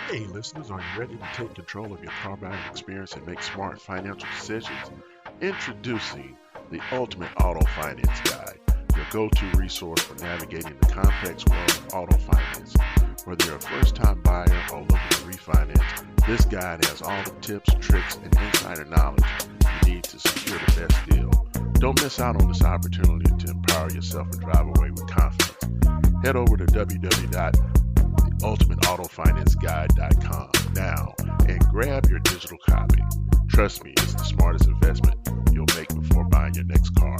Hey, listeners, are you ready to take control of your car buying experience and make smart financial decisions? Introducing the Ultimate Auto Finance Guide, your go to resource for navigating the complex world of auto finance. Whether you're a first time buyer or looking to refinance, this guide has all the tips, tricks, and insider knowledge you need to secure the best deal. Don't miss out on this opportunity to empower yourself and drive away with confidence. Head over to www.ultimateautofinanceguide.com now and grab your digital copy. Trust me, it's the smartest investment you'll make before buying your next car.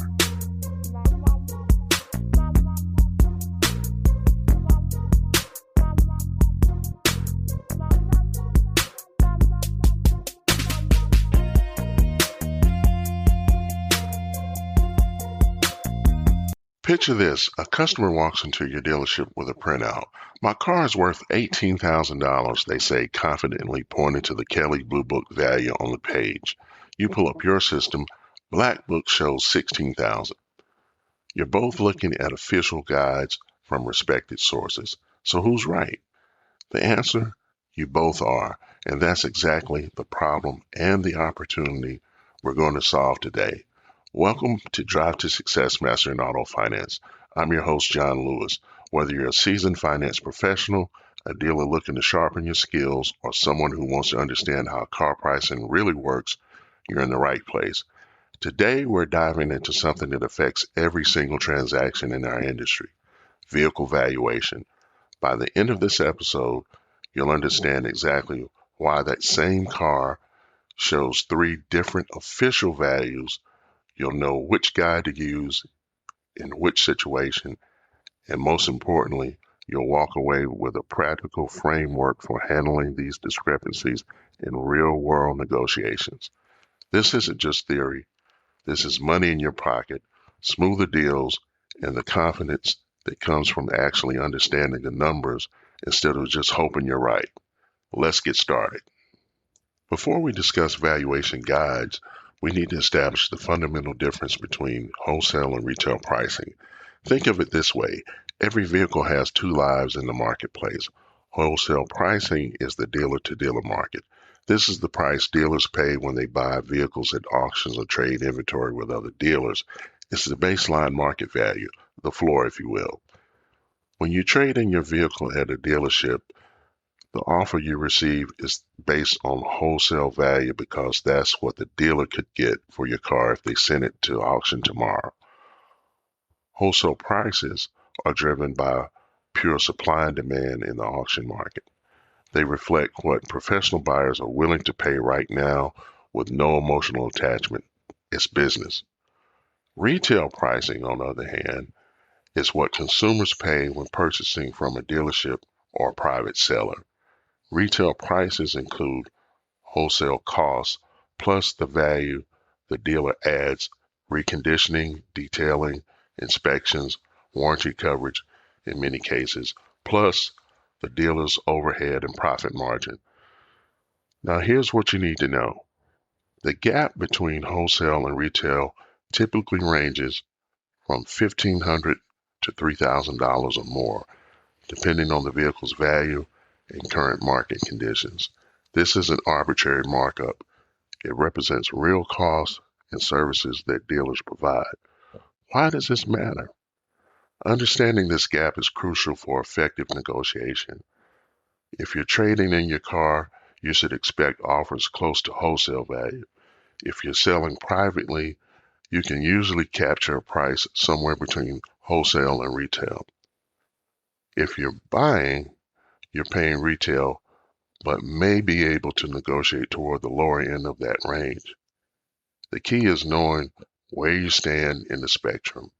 Picture this, a customer walks into your dealership with a printout. My car is worth $18,000, they say, confidently pointing to the Kelley Blue Book value on the page. You pull up your system, Black Book shows $16,000. You're both looking at official guides from respected sources. So who's right? The answer, you both are. And that's exactly the problem and the opportunity we're going to solve today. Welcome to Drive to Success Mastering Auto Finance. I'm your host, John Lewis. Whether you're a seasoned finance professional, a dealer looking to sharpen your skills, or someone who wants to understand how car pricing really works, you're in the right place. Today, we're diving into something that affects every single transaction in our industry, vehicle valuation. By the end of this episode, you'll understand exactly why that same car shows three different official values. You'll know which guide to use in which situation, and most importantly, you'll walk away with a practical framework for handling these discrepancies in real-world negotiations. This isn't just theory. This is money in your pocket, smoother deals, and the confidence that comes from actually understanding the numbers instead of just hoping you're right. Let's get started. Before we discuss valuation guides, we need to establish the fundamental difference between wholesale and retail pricing. Think of it this way. Every vehicle has two lives in the marketplace. Wholesale pricing is the dealer-to-dealer market. This is the price dealers pay when they buy vehicles at auctions or trade inventory with other dealers. It's the baseline market value, the floor, if you will. When you trade in your vehicle at a dealership, the offer you receive is based on wholesale value because that's what the dealer could get for your car if they sent it to auction tomorrow. Wholesale prices are driven by pure supply and demand in the auction market. They reflect what professional buyers are willing to pay right now with no emotional attachment. It's business. Retail pricing, on the other hand, is what consumers pay when purchasing from a dealership or a private seller. Retail prices include wholesale costs plus the value the dealer adds, reconditioning, detailing, inspections, warranty coverage in many cases, plus the dealer's overhead and profit margin. Now, here's what you need to know. The gap between wholesale and retail typically ranges from $1,500 to $3,000 or more, depending on the vehicle's value and current market conditions. This is an arbitrary markup. It represents real costs and services that dealers provide. Why does this matter? Understanding this gap is crucial for effective negotiation. If you're trading in your car, you should expect offers close to wholesale value. If you're selling privately, you can usually capture a price somewhere between wholesale and retail. If you're buying, you're paying retail, but may be able to negotiate toward the lower end of that range. The key is knowing where you stand in the spectrum,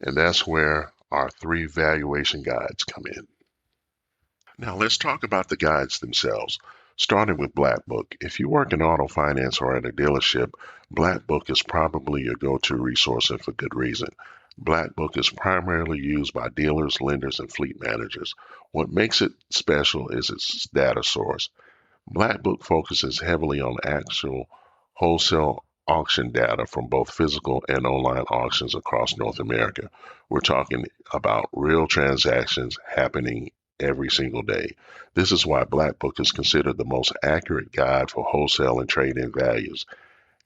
and that's where our three valuation guides come in. Now let's talk about the guides themselves, starting with Black Book. If you work in auto finance or at a dealership, Black Book is probably your go-to resource and for good reason. Black Book is primarily used by dealers, lenders, and fleet managers. What makes it special is its data source. Black Book focuses heavily on actual wholesale auction data from both physical and online auctions across North America. We're talking about real transactions happening every single day. This is why Black Book is considered the most accurate guide for wholesale and trade-in values.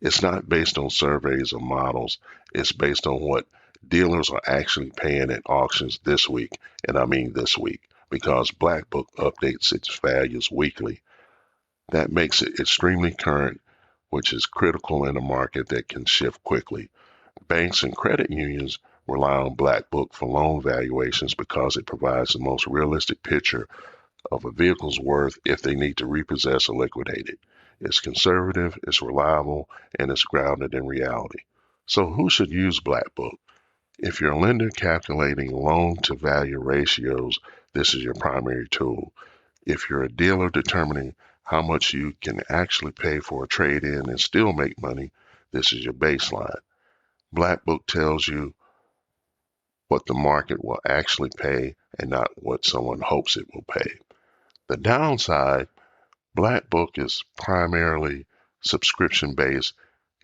It's not based on surveys or models. It's based on what dealers are actually paying at auctions this week, and I mean this week, because Black Book updates its values weekly. That makes it extremely current, which is critical in a market that can shift quickly. Banks and credit unions rely on Black Book for loan valuations because it provides the most realistic picture of a vehicle's worth if they need to repossess or liquidate it. It's conservative, it's reliable, and it's grounded in reality. So who should use Black Book? If you're a lender calculating loan to value ratios, this is your primary tool. If you're a dealer determining how much you can actually pay for a trade-in and still make money, this is your baseline. Black Book tells you what the market will actually pay and not what someone hopes it will pay. The downside, Black Book is primarily subscription based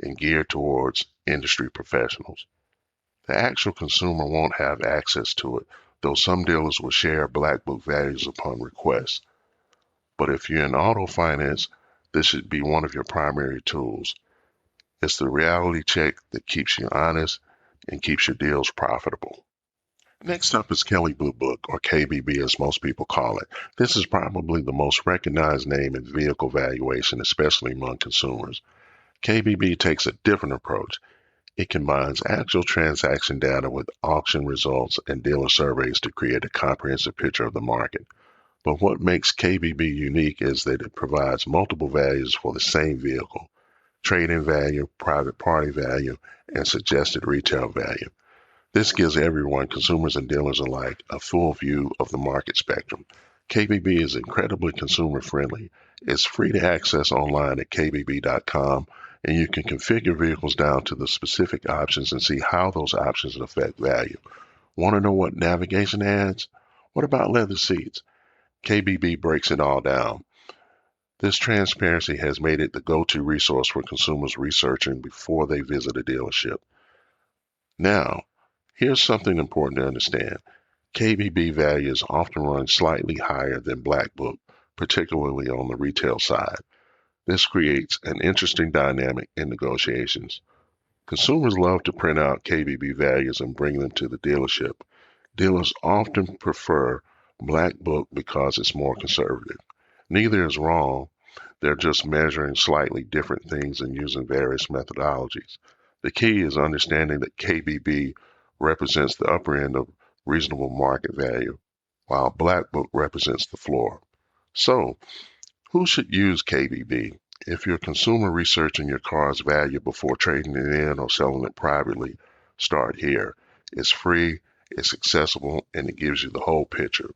and geared towards industry professionals. The actual consumer won't have access to it, though some dealers will share Black Book values upon request. But if you're in auto finance, this should be one of your primary tools. It's the reality check that keeps you honest and keeps your deals profitable. Next up is Kelley Blue Book, or KBB as most people call it. This is probably the most recognized name in vehicle valuation, especially among consumers. KBB takes a different approach. It combines actual transaction data with auction results and dealer surveys to create a comprehensive picture of the market. But what makes KBB unique is that it provides multiple values for the same vehicle: trade-in value, private party value, and suggested retail value. This gives everyone, consumers and dealers alike, a full view of the market spectrum. KBB is incredibly consumer friendly. It's free to access online at kbb.com, and you can configure vehicles down to the specific options and see how those options affect value. Want to know what navigation adds? What about leather seats? KBB breaks it all down. This transparency has made it the go-to resource for consumers researching before they visit a dealership. Now, here's something important to understand. KBB values often run slightly higher than Black Book, particularly on the retail side. This creates an interesting dynamic in negotiations. Consumers love to print out KBB values and bring them to the dealership. Dealers often prefer Black Book because it's more conservative. Neither is wrong, they're just measuring slightly different things and using various methodologies. The key is understanding that KBB represents the upper end of reasonable market value, while Black Book represents the floor. So, who should use KBB? If you're a consumer researching your car's value before trading it in or selling it privately, start here. It's free, it's accessible, and it gives you the whole picture.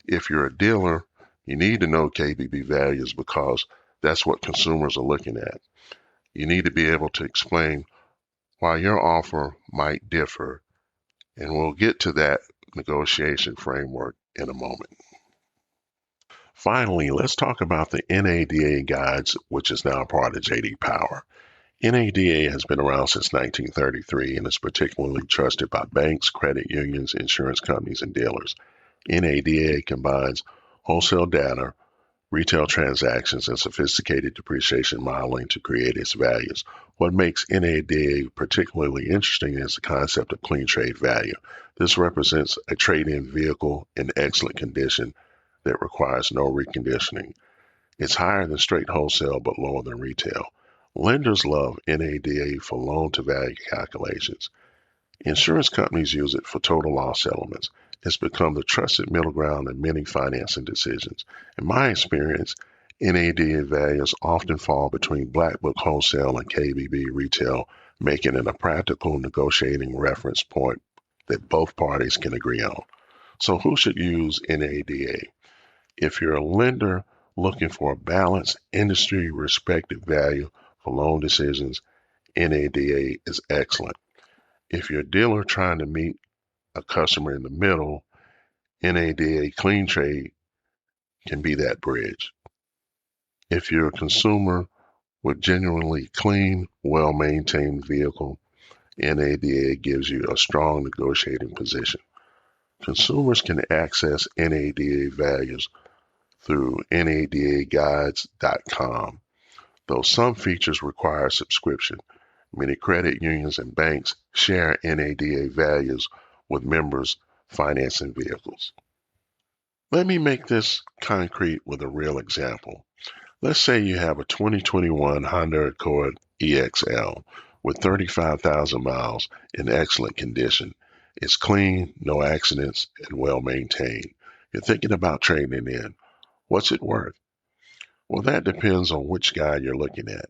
If you're a dealer, you need to know KBB values because that's what consumers are looking at. You need to be able to explain why your offer might differ, and we'll get to that negotiation framework in a moment. Finally, let's talk about the NADA guides, which is now part of JD Power. NADA has been around since 1933 and is particularly trusted by banks, credit unions, insurance companies, and dealers. NADA combines wholesale data, retail transactions, and sophisticated depreciation modeling to create its values. What makes NADA particularly interesting is the concept of clean trade value. This represents a trade-in vehicle in excellent condition that requires no reconditioning. It's higher than straight wholesale but lower than retail. Lenders love NADA for loan-to-value calculations. Insurance companies use it for total loss settlements. It's become the trusted middle ground in many financing decisions. In my experience, NADA values often fall between Black Book wholesale and KBB retail, making it a practical negotiating reference point that both parties can agree on. So who should use NADA? If you're a lender looking for a balanced, industry-respected value for loan decisions, NADA is excellent. If you're a dealer trying to meet a customer in the middle, NADA Clean Trade can be that bridge. If you're a consumer with genuinely clean, well-maintained vehicle, NADA gives you a strong negotiating position. Consumers can access NADA values through NADAguides.com, though some features require subscription. Many credit unions and banks share NADA values with members financing vehicles. Let me make this concrete with a real example. Let's say you have a 2021 Honda Accord EXL with 35,000 miles in excellent condition. It's clean, no accidents, and well maintained. You're thinking about trading it in. What's it worth? Well, that depends on which guide you're looking at.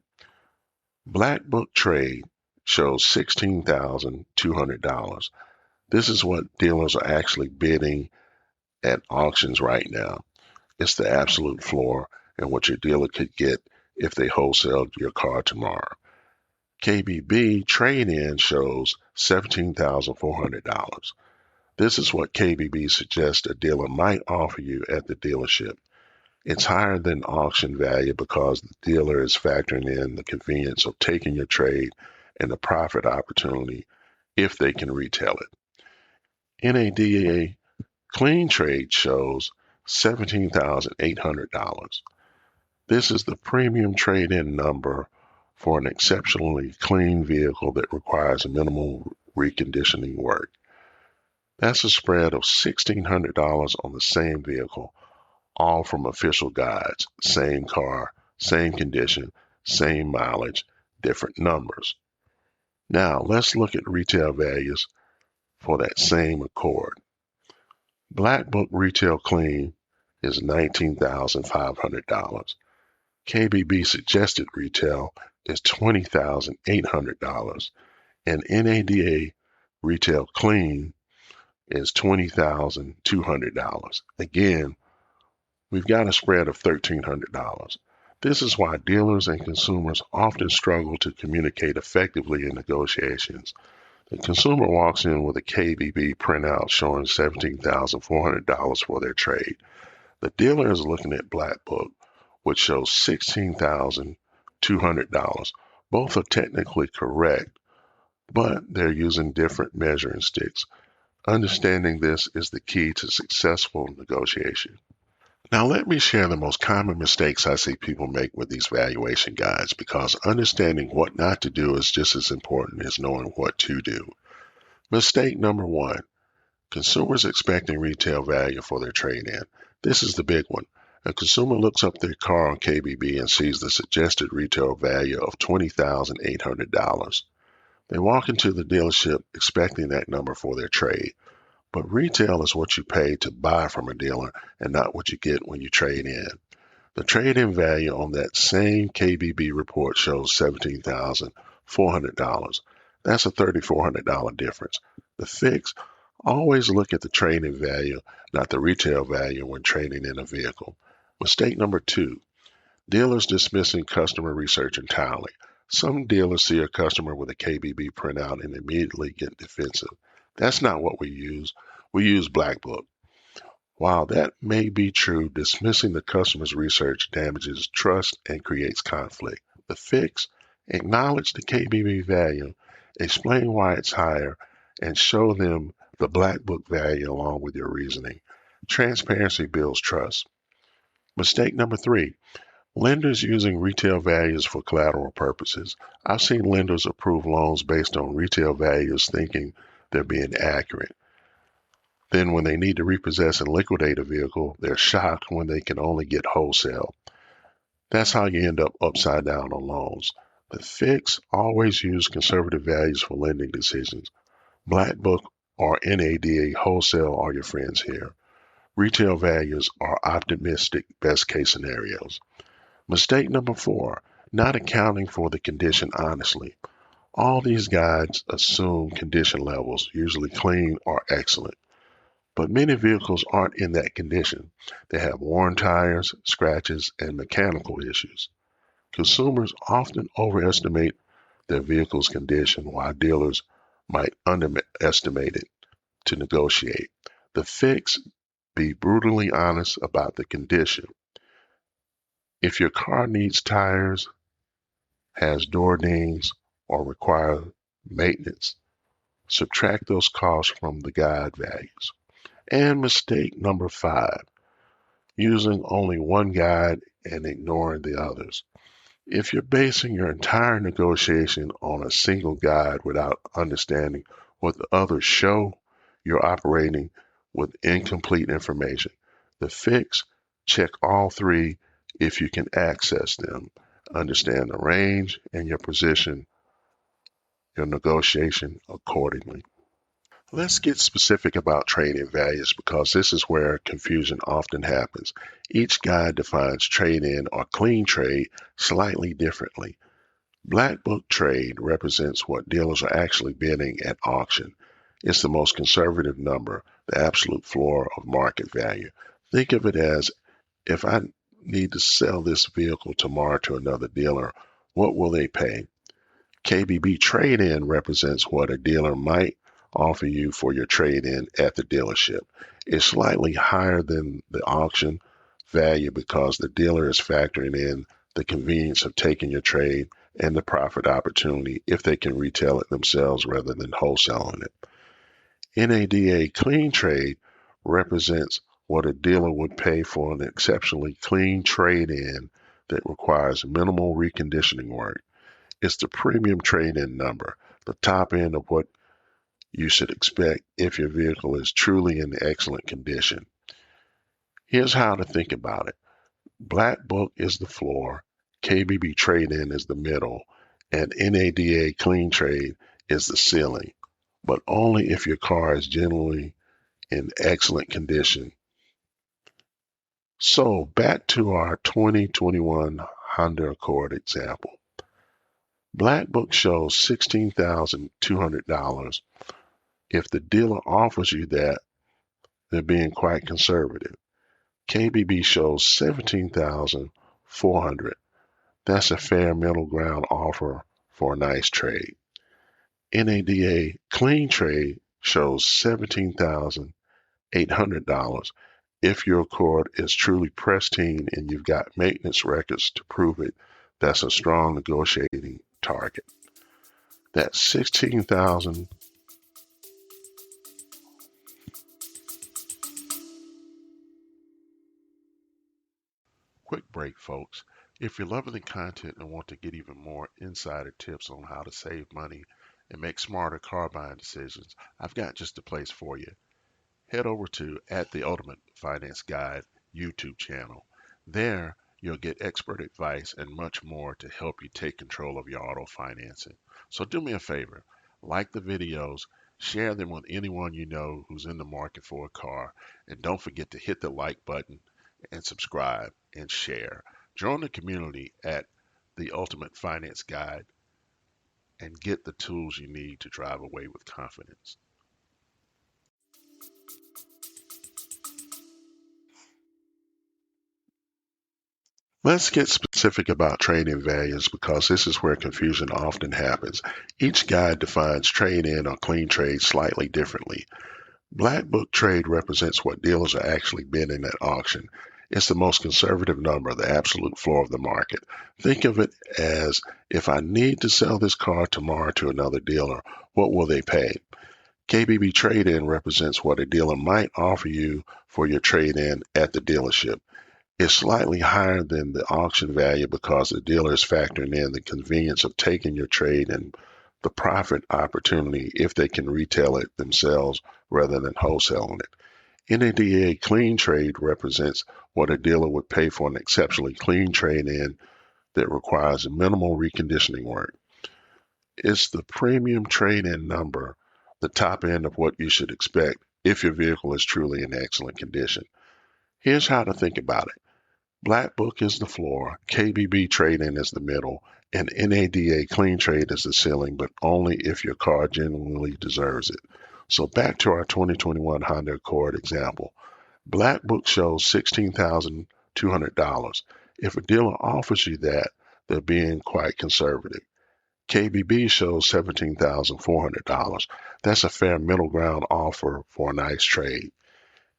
Black Book Trade shows $16,200. This is what dealers are actually bidding at auctions right now. It's the absolute floor and what your dealer could get if they wholesale your car tomorrow. KBB trade-in shows $17,400. This is what KBB suggests a dealer might offer you at the dealership. It's higher than auction value because the dealer is factoring in the convenience of taking your trade and the profit opportunity if they can retail it. NADA Clean Trade shows $17,800. This is the premium trade-in number for an exceptionally clean vehicle that requires minimal reconditioning work. That's a spread of $1,600 on the same vehicle, all from official guides, same car, same condition, same mileage, different numbers. Now let's look at retail values for that same Accord. Black Book Retail Clean is $19,500. KBB suggested retail is $20,800, and NADA Retail Clean is $20,200. Again, we've got a spread of $1,300. This is why dealers and consumers often struggle to communicate effectively in negotiations. The consumer walks in with a KBB printout showing $17,400 for their trade. The dealer is looking at Black Book, which shows $16,200. Both are technically correct, but they're using different measuring sticks. Understanding this is the key to successful negotiation. Now, let me share the most common mistakes I see people make with these valuation guides, because understanding what not to do is just as important as knowing what to do. Mistake number one: consumers expecting retail value for their trade-in. This is the big one. A consumer looks up their car on KBB and sees the suggested retail value of $20,800. They walk into the dealership expecting that number for their trade. But retail is what you pay to buy from a dealer and not what you get when you trade in. The trade-in value on that same KBB report shows $17,400. That's a $3,400 difference. The fix: always look at the trade-in value, not the retail value when trading in a vehicle. Mistake number two: dealers dismissing customer research entirely. Some dealers see a customer with a KBB printout and immediately get defensive. That's not what we use. We use Black Book. While that may be true, dismissing the customer's research damages trust and creates conflict. The fix: acknowledge the KBB value, explain why it's higher, and show them the Black Book value along with your reasoning. Transparency builds trust. Mistake number three: lenders using retail values for collateral purposes. I've seen lenders approve loans based on retail values thinking they're being accurate. Then when they need to repossess and liquidate a vehicle, they're shocked when they can only get wholesale. That's how you end up upside down on loans. The fix: always use conservative values for lending decisions. Black Book or NADA wholesale are your friends here. Retail values are optimistic best case scenarios. Mistake number four: not accounting for the condition honestly. All these guides assume condition levels, usually clean or excellent. But many vehicles aren't in that condition. They have worn tires, scratches, and mechanical issues. Consumers often overestimate their vehicle's condition while dealers might underestimate it to negotiate. The fix: be brutally honest about the condition. If your car needs tires, has door dings, or requires maintenance, subtract those costs from the guide values. And mistake number 5, using only one guide and ignoring the others. If you're basing your entire negotiation on a single guide without understanding what the others show, you're operating with incomplete information. The fix: check all three if you can access them. Understand the range and your position, your negotiation accordingly. Let's get specific about trade-in values because this is where confusion often happens. Each guide defines trade-in or clean trade slightly differently. Black Book trade represents what dealers are actually bidding at auction. It's the most conservative number, the absolute floor of market value. Think of it as, if I need to sell this vehicle tomorrow to another dealer, what will they pay? KBB trade-in represents what a dealer might offer you for your trade-in at the dealership. It's slightly higher than the auction value because the dealer is factoring in the convenience of taking your trade and the profit opportunity if they can retail it themselves rather than wholesaling it. NADA clean trade represents what a dealer would pay for an exceptionally clean trade-in that requires minimal reconditioning work. It's the premium trade-in number, the top end of what you should expect if your vehicle is truly in excellent condition. Here's how to think about it. Black Book is the floor, KBB trade-in is the middle, and NADA clean trade is the ceiling, but only if your car is generally in excellent condition. So back to our 2021 Honda Accord example. Black Book shows $16,200. If the dealer offers you that, they're being quite conservative. KBB shows $17,400. That's a fair middle ground offer for a nice trade. NADA clean trade shows $17,800. If your Accord is truly pristine and you've got maintenance records to prove it, that's a strong negotiating target. That's 16,000. Quick break, folks. If you're loving the content and want to get even more insider tips on how to save money and make smarter car buying decisions, I've got just the place for you. Head over to at the Ultimate Finance Guide YouTube channel. There, you'll get expert advice and much more to help you take control of your auto financing. So do me a favor, like the videos, share them with anyone you know who's in the market for a car, and don't forget to hit the like button and subscribe and share. Join the community at the Ultimate Finance Guide and get the tools you need to drive away with confidence. Let's get specific about trade-in values because this is where confusion often happens. Each guide defines trade-in or clean trade slightly differently. Black Book trade represents what dealers are actually bidding at auction. It's the most conservative number, the absolute floor of the market. Think of it as, if I need to sell this car tomorrow to another dealer, what will they pay? KBB trade-in represents what a dealer might offer you for your trade-in at the dealership. It's slightly higher than the auction value because the dealer is factoring in the convenience of taking your trade and the profit opportunity if they can retail it themselves rather than wholesaling it. NADA clean trade represents what a dealer would pay for an exceptionally clean trade-in that requires minimal reconditioning work. It's the premium trade-in number, the top end of what you should expect if your vehicle is truly in excellent condition. Here's how to think about it. Black Book is the floor, KBB trade-in is the middle, and NADA clean trade is the ceiling, but only if your car genuinely deserves it. So back to our 2021 Honda Accord example. Black Book shows $16,200. If a dealer offers you that, they're being quite conservative. KBB shows $17,400. That's a fair middle ground offer for a nice trade.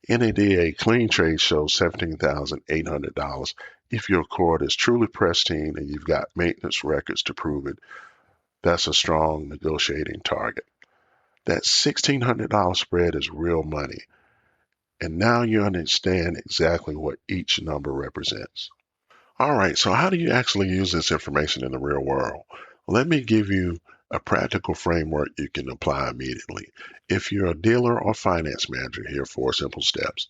NADA clean trade shows $17,800. If your Accord is truly pristine and you've got maintenance records to prove it, that's a strong negotiating target. That $1,600 spread is real money. And now you understand exactly what each number represents. All right, so how do you actually use this information in the real world? Let me give you a practical framework you can apply immediately. If you're a dealer or finance manager, here are 4 simple steps.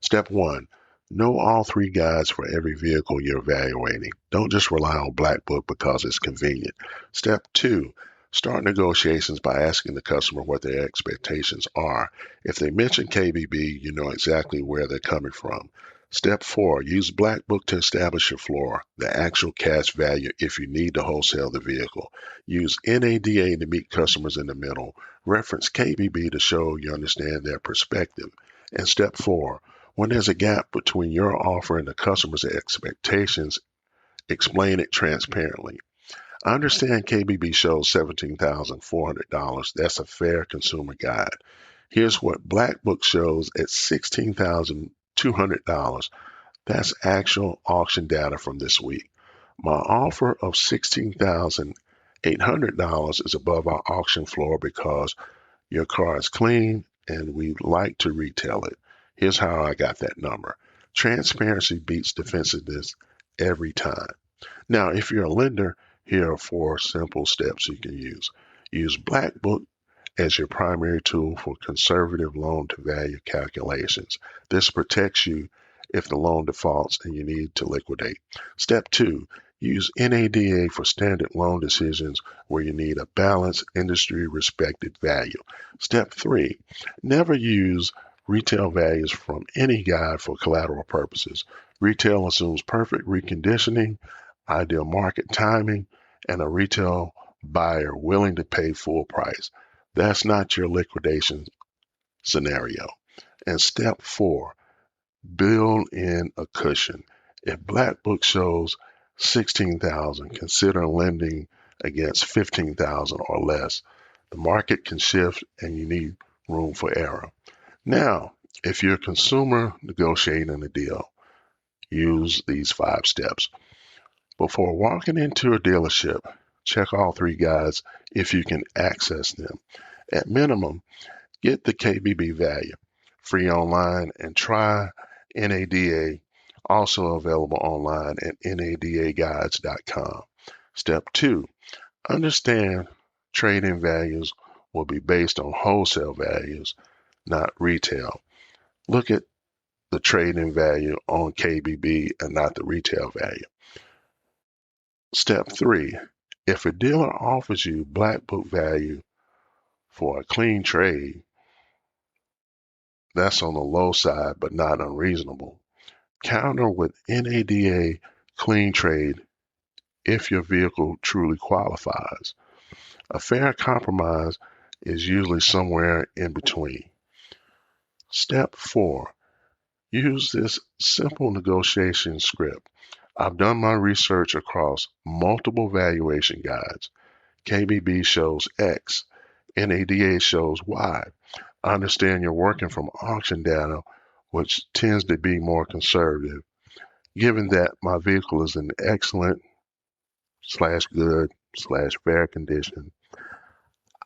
Step one, know all 3 guides for every vehicle you're evaluating. Don't just rely on Black Book because it's convenient. Step two, start negotiations by asking the customer what their expectations are. If they mention KBB, you know exactly where they're coming from. Step four, use Black Book to establish your floor, the actual cash value if you need to wholesale the vehicle. Use NADA to meet customers in the middle. Reference KBB to show you understand their perspective. And step four, when there's a gap between your offer and the customer's expectations, explain it transparently. I understand KBB shows $17,400. That's a fair consumer guide. Here's what Black Book shows at $16,200. That's actual auction data from this week. My offer of $16,800 is above our auction floor because your car is clean and we like to retail it. Here's how I got that number. Transparency beats defensiveness every time. Now, if you're a lender, here are 4 simple steps you can use. Use Black Book as your primary tool for conservative loan to value calculations. This protects you if the loan defaults and you need to liquidate. Step two, use NADA for standard loan decisions where you need a balanced, industry respected value. Step three, never use retail values from any guide for collateral purposes. Retail assumes perfect reconditioning, ideal market timing, and a retail buyer willing to pay full price. That's not your liquidation scenario. And step four, build in a cushion. If Black Book shows 16,000, consider lending against 15,000 or less. The market can shift and you need room for error. Now, if you're a consumer negotiating a deal, use these 5 steps. Before walking into a dealership, check all 3 guides if you can access them. At minimum, get the KBB value, free online, and try NADA, also available online at nadagaguides.com. Step 2, understand trade-in values will be based on wholesale values, not retail. Look at the trade-in value on KBB and not the retail value. Step 3, if a dealer offers you Black Book value for a clean trade, that's on the low side but not unreasonable. Counter with NADA clean trade if your vehicle truly qualifies. A fair compromise is usually somewhere in between. Step 4, use this simple negotiation script. I've done my research across multiple valuation guides. KBB shows X, NADA shows Y. I understand you're working from auction data, which tends to be more conservative. Given that my vehicle is in excellent slash good slash fair condition,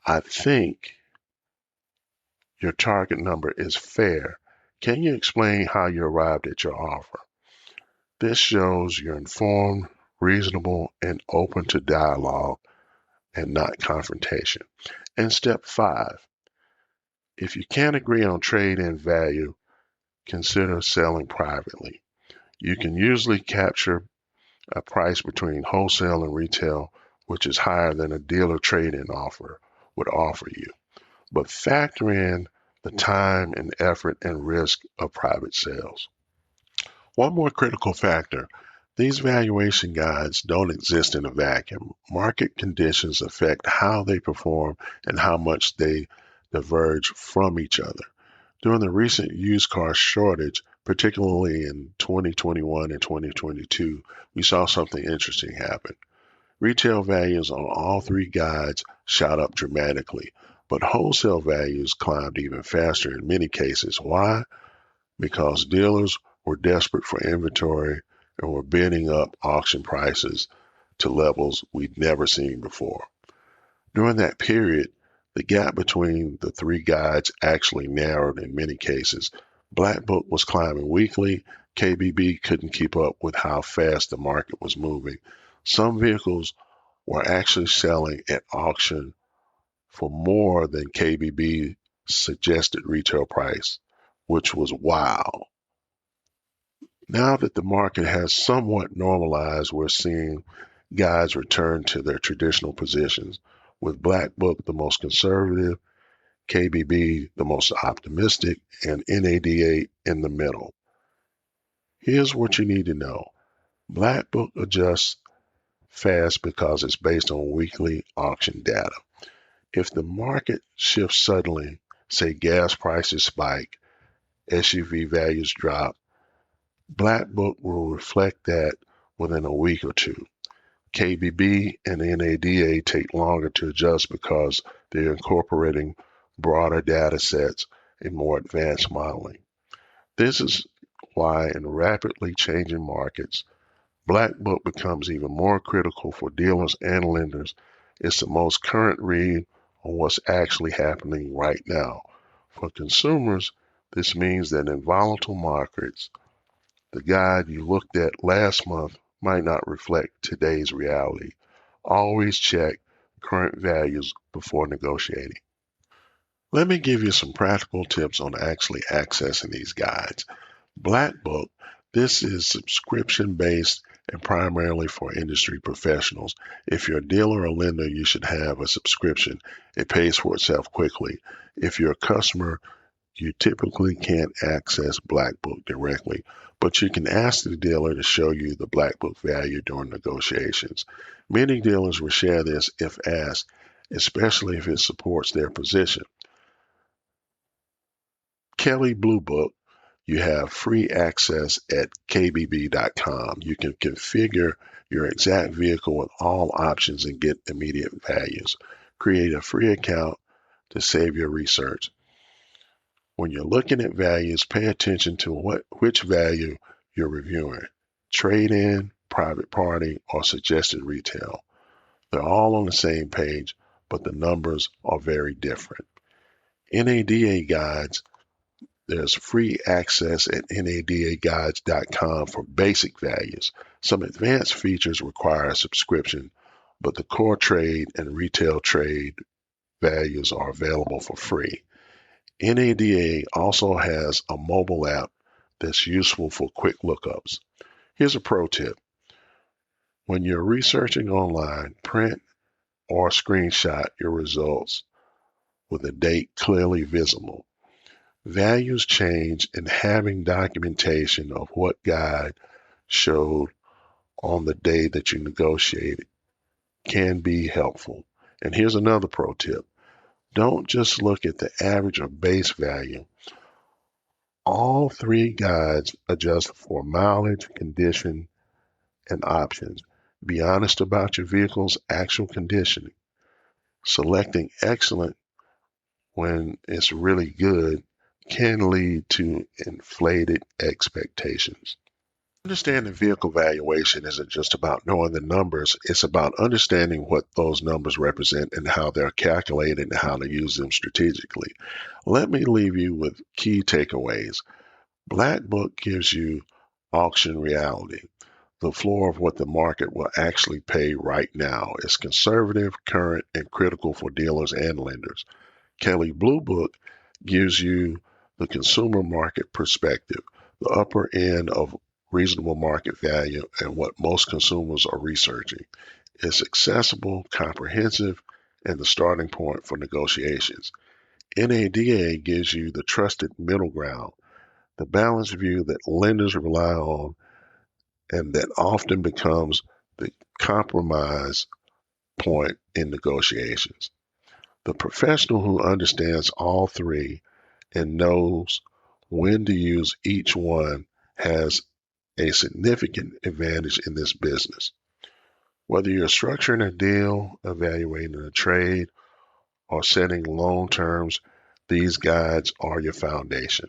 I think your target number is fair. Can you explain how you arrived at your offer? This shows you're informed, reasonable, and open to dialogue and not confrontation. And step 5, if you can't agree on trade-in value, consider selling privately. You can usually capture a price between wholesale and retail, which is higher than a dealer trade-in offer would offer you. But factor in the time and effort and risk of private sales. One more critical factor, these valuation guides don't exist in a vacuum. Market conditions affect how they perform and how much they diverge from each other. During the recent used car shortage, particularly in 2021 and 2022, we saw something interesting happen. Retail values on all 3 guides shot up dramatically, but wholesale values climbed even faster in many cases. Why? Because dealers were desperate for inventory and were bidding up auction prices to levels we'd never seen before. During that period, the gap between the 3 guides actually narrowed in many cases, Black Book was climbing weekly. KBB couldn't keep up with how fast the market was moving. Some vehicles were actually selling at auction for more than KBB suggested retail price, which was wild. Now that the market has somewhat normalized, we're seeing guides return to their traditional positions, with Black Book the most conservative, KBB the most optimistic, and NADA in the middle. Here's what you need to know. Black Book adjusts fast because it's based on weekly auction data. If the market shifts suddenly, say gas prices spike, SUV values drop, Black Book will reflect that within a week or two. KBB and NADA take longer to adjust because they're incorporating broader data sets and more advanced modeling. This is why in rapidly changing markets, Black Book becomes even more critical for dealers and lenders. It's the most current read on what's actually happening right now. For consumers, this means that in volatile markets, the guide you looked at last month might not reflect today's reality. Always check current values before negotiating. Let me give you some practical tips on actually accessing these guides. Black Book, this is subscription based and primarily for industry professionals. If you're a dealer or lender, you should have a subscription. It pays for itself quickly. If you're a customer, you typically can't access Black Book directly, but you can ask the dealer to show you the Black Book value during negotiations. Many dealers will share this if asked, especially if it supports their position. Kelley Blue Book, you have free access at kbb.com. You can configure your exact vehicle with all options and get immediate values. Create a free account to save your research. When you're looking at values, pay attention to which value you're reviewing. Trade-in, private party, or suggested retail. They're all on the same page, but the numbers are very different. NADA guides, there's free access at nadiguides.com for basic values. Some advanced features require a subscription, but the core trade and retail trade values are available for free. NADA also has a mobile app that's useful for quick lookups. Here's a pro tip. When you're researching online, print or screenshot your results with a date clearly visible. Values change, and having documentation of what guide showed on the day that you negotiated can be helpful. And here's another pro tip. Don't just look at the average or base value. All three guides adjust for mileage, condition, and options. Be honest about your vehicle's actual condition. Selecting excellent when it's really good can lead to inflated expectations. Understanding vehicle valuation isn't just about knowing the numbers, it's about understanding what those numbers represent and how they're calculated and how to use them strategically. Let me leave you with key takeaways. Black Book gives you auction reality, the floor of what the market will actually pay right now. It's conservative, current, and critical for dealers and lenders. Kelley Blue Book gives you the consumer market perspective, the upper end of reasonable market value and what most consumers are researching. It's accessible, comprehensive, and the starting point for negotiations. NADA gives you the trusted middle ground, the balanced view that lenders rely on and that often becomes the compromise point in negotiations. The professional who understands all three and knows when to use each one has a significant advantage in this business. Whether you're structuring a deal, evaluating a trade, or setting loan terms, these guides are your foundation.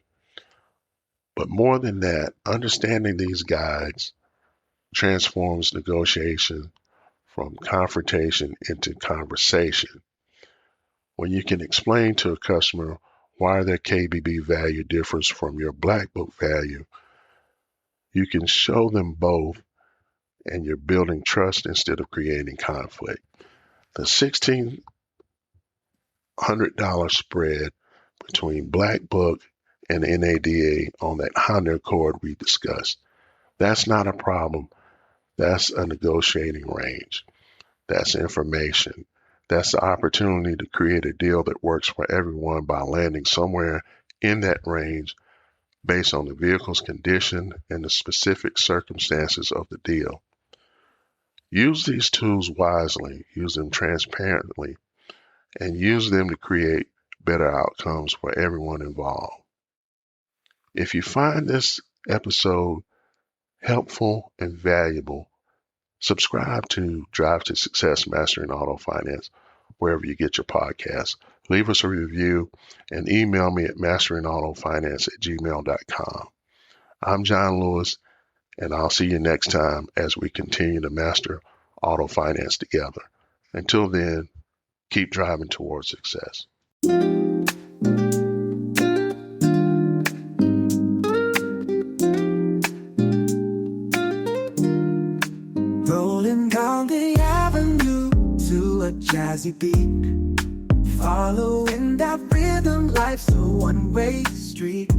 But more than that, understanding these guides transforms negotiation from confrontation into conversation. When you can explain to a customer why their KBB value differs from your Black Book value. You can show them both, and you're building trust instead of creating conflict. The $1,600 spread between Black Book and NADA on that Honda Accord we discussed. That's not a problem. That's a negotiating range. That's information. That's the opportunity to create a deal that works for everyone by landing somewhere in that range based on the vehicle's condition and the specific circumstances of the deal. Use these tools wisely, use them transparently, and use them to create better outcomes for everyone involved. If you find this episode helpful and valuable, subscribe to Drive to Success Mastering Auto Finance wherever you get your podcasts. Leave us a review and email me at masteringautofinance@gmail.com. I'm John Lewis, and I'll see you next time as we continue to master auto finance together. Until then, keep driving towards success. Rolling down the avenue to a jazzy beat, following that rhythm, life's a one-way street.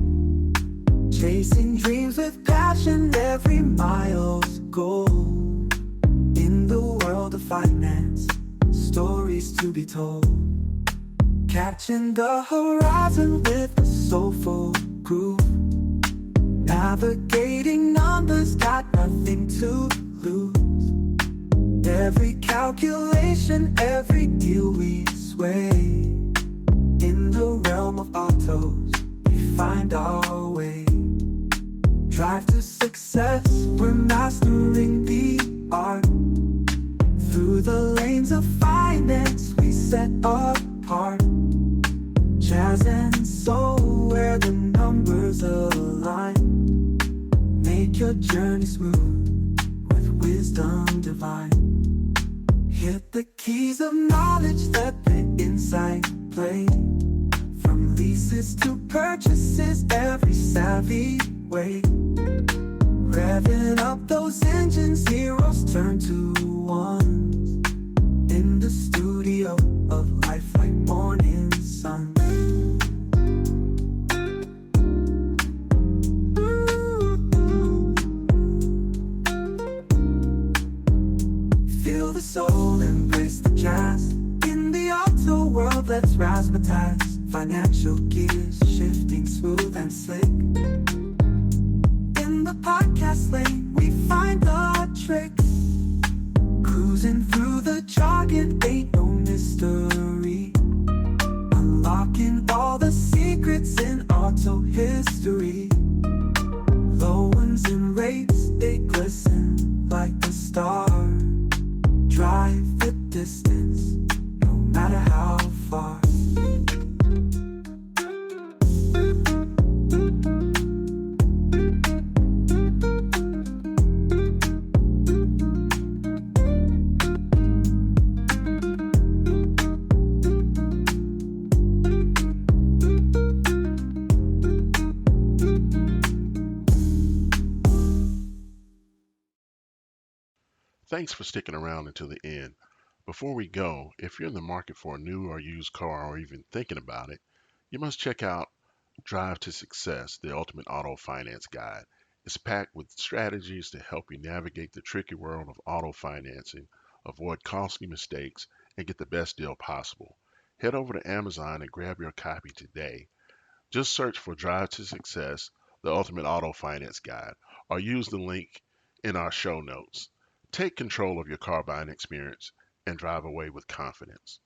Chasing dreams with passion, every mile's a goal. In the world of finance, stories to be told. Catching the horizon with a soulful groove. Navigating numbers, got nothing to lose. Every calculation, every deal we sway. In the realm of autos, we find our way. Drive to success, we're mastering the art. Through the lanes of finance, we set apart. Jazz and soul, where the numbers align. Make your journey smooth with wisdom divine. Hit the keys of knowledge, let the insight play. From leases to purchases, every savvy way. Revving up those engines, zeros turn to ones. In the studio of life like morning sun. Feel the soul, embrace the jazz. In the auto world, let's razzmatazz. Financial gears shifting smooth and slick. In the podcast lane, we find the tricks. Cruising through the jargon, ain't no mystery. Unlocking all the secrets in auto history. Low ones and rates, they glisten like the stars. Drive the distance, no matter how far. Thanks for sticking around until the end. Before we go, if you're in the market for a new or used car or even thinking about it, you must check out Drive to Success, the ultimate auto finance guide. It's packed with strategies to help you navigate the tricky world of auto financing, avoid costly mistakes, and get the best deal possible. Head over to Amazon and grab your copy today. Just search for Drive to Success, the ultimate auto finance guide, or use the link in our show notes. Take control of your car buying experience and drive away with confidence.